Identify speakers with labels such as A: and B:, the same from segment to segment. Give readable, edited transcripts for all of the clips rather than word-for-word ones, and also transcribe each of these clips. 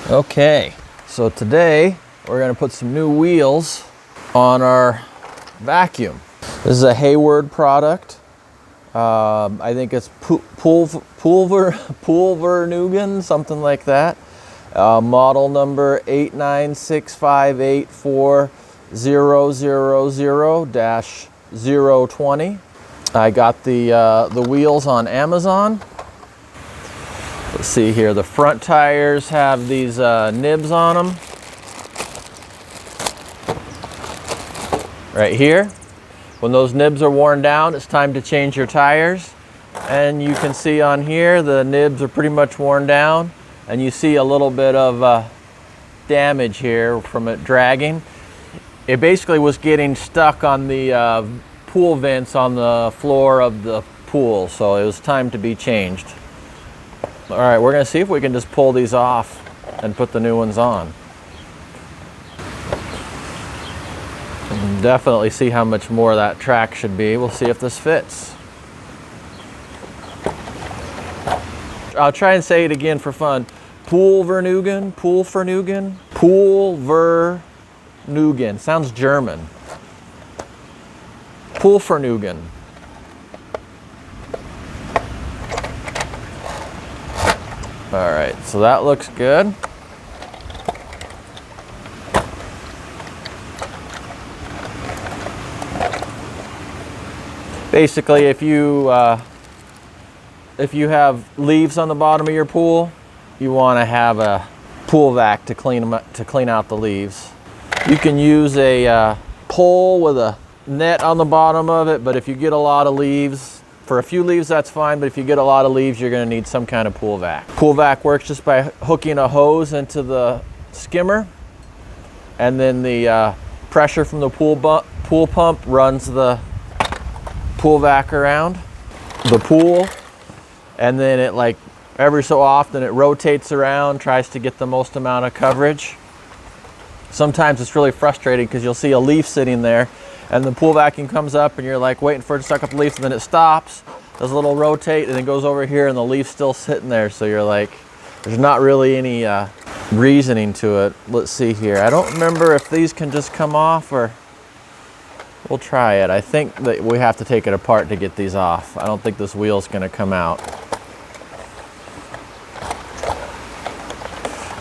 A: Okay, so today we're going to put some new wheels on our vacuum. This is a Hayward product. I think it's Poolvergnuegen, something like that. Model number 896584000-020. I got the wheels on Amazon. Let's see here. The front tires have these nibs on them. Right here. When those nibs are worn down, it's time to change your tires. And you can see on here, the nibs are pretty much worn down. And you see a little bit of damage here from it dragging. It basically was getting stuck on the pool vents on the floor of the pool. So it was time to be changed. All right, we're gonna see if we can just pull these off and put the new ones on. And definitely see how much more that track should be. We'll see if this fits. I'll try and say it again for fun. Poolvergnuegen, Poolvergnuegen. Sounds German. Poolvergnuegen. All right, so that looks good. Basically, if you have leaves on the bottom of your pool, you want to have a pool vac to clean out the leaves. You can use a pole with a net on the bottom of it, but if you get a lot of leaves, for a few leaves that's fine, but if you get a lot of leaves, you're going to need some kind of pool vac. Pool vac works just by hooking a hose into the skimmer, and then the pressure from the pool pump runs the pool vac around the pool, and then it, like every so often, it rotates around, tries to get the most amount of coverage. Sometimes it's really frustrating because you'll see a leaf sitting there and the pool vacuum comes up and you're like waiting for it to suck up the leaf, and then it stops, does a little rotate, and then goes over here and the leaf's still sitting there. So you're like, there's not really any reasoning to it. Let's see here. I don't remember if these can just come off, or we'll try it. I think that we have to take it apart to get these off. I don't think this wheel's gonna come out.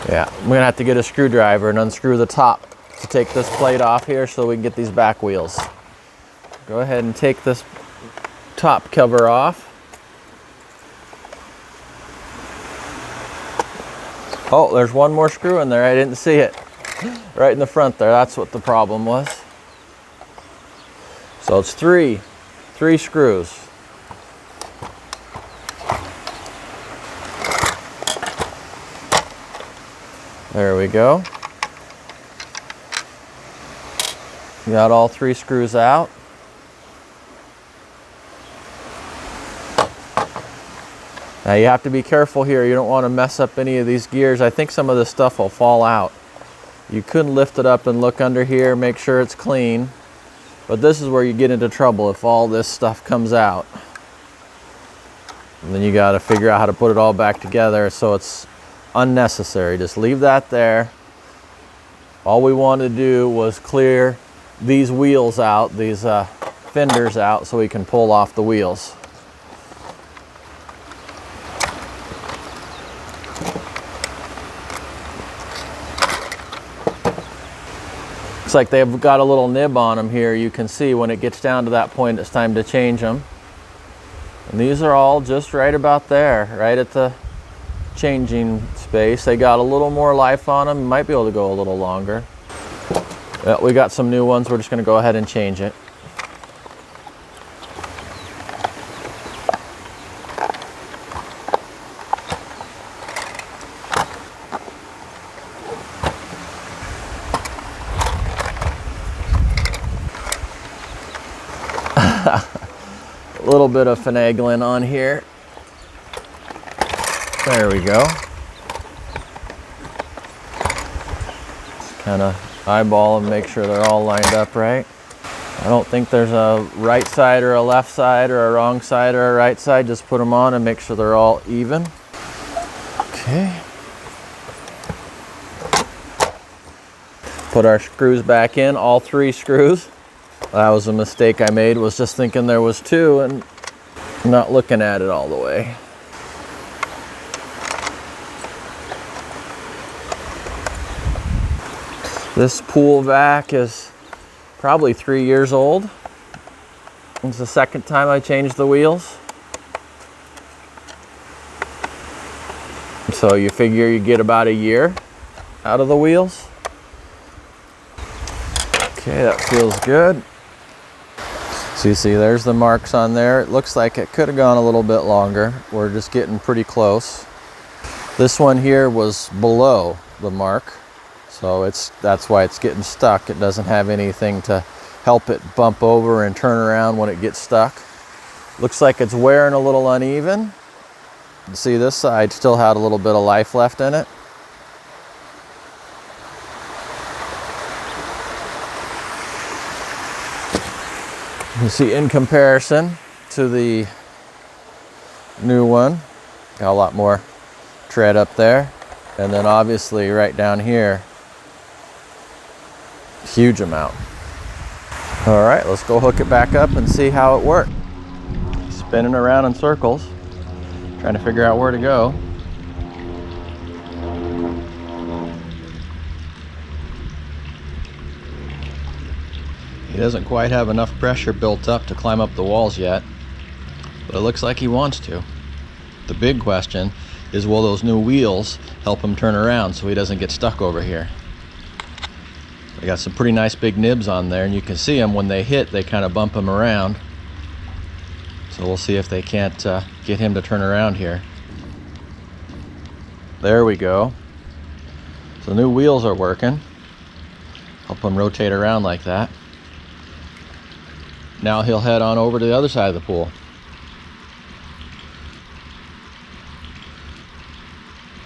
A: Yeah, I'm gonna have to get a screwdriver and unscrew the top to take this plate off here so we can get these back wheels. Go ahead and take this top cover off. Oh, there's one more screw in there. I didn't see it. Right in the front there. That's what the problem was. So it's three screws. There we go. Got all 3 screws out. Now you have to be careful here. You don't want to mess up any of these gears. I think some of this stuff will fall out. You could lift it up and look under here, make sure it's clean. But this is where you get into trouble if all this stuff comes out. And then you got to figure out how to put it all back together, so it's unnecessary. Just leave that there. All we wanted to do was clear these wheels out, these fenders out, so we can pull off the wheels. Looks like they've got a little nib on them here. You can see when it gets down to that point, it's time to change them. And these are all just right about there, right at the changing space. They got a little more life on them. You might be able to go a little longer. Well, we got some new ones. We're just going to go ahead and change it. A little bit of finagling on here. There we go. Kind of eyeball them, make sure they're all lined up right. I don't think there's a right side or a left side or a wrong side or a right side. Just put them on and make sure they're all even. Okay. Put our screws back in, all 3 screws. That was a mistake I made, was just thinking there was 2 and not looking at it all the way. This pool vac is probably 3 years old. It's the second time I changed the wheels. So you figure you get about a year out of the wheels. Okay, that feels good. So you see there's the marks on there. It looks like it could have gone a little bit longer. We're just getting pretty close. This one here was below the mark. So that's why it's getting stuck. It doesn't have anything to help it bump over and turn around when it gets stuck. Looks like it's wearing a little uneven. See, this side still had a little bit of life left in it. You see, in comparison to the new one, got a lot more tread up there. And then obviously right down here, huge amount. All right, let's go hook it back up and see how it worked. Spinning around in circles, trying to figure out where to go. He doesn't quite have enough pressure built up to climb up the walls yet, but it looks like he wants to. The big question is, will those new wheels help him turn around so he doesn't get stuck over here? I got some pretty nice big nibs on there, and you can see them when they hit, they kind of bump him around. So we'll see if they can't get him to turn around here. There we go. So the new wheels are working. Help him rotate around like that. Now he'll head on over to the other side of the pool.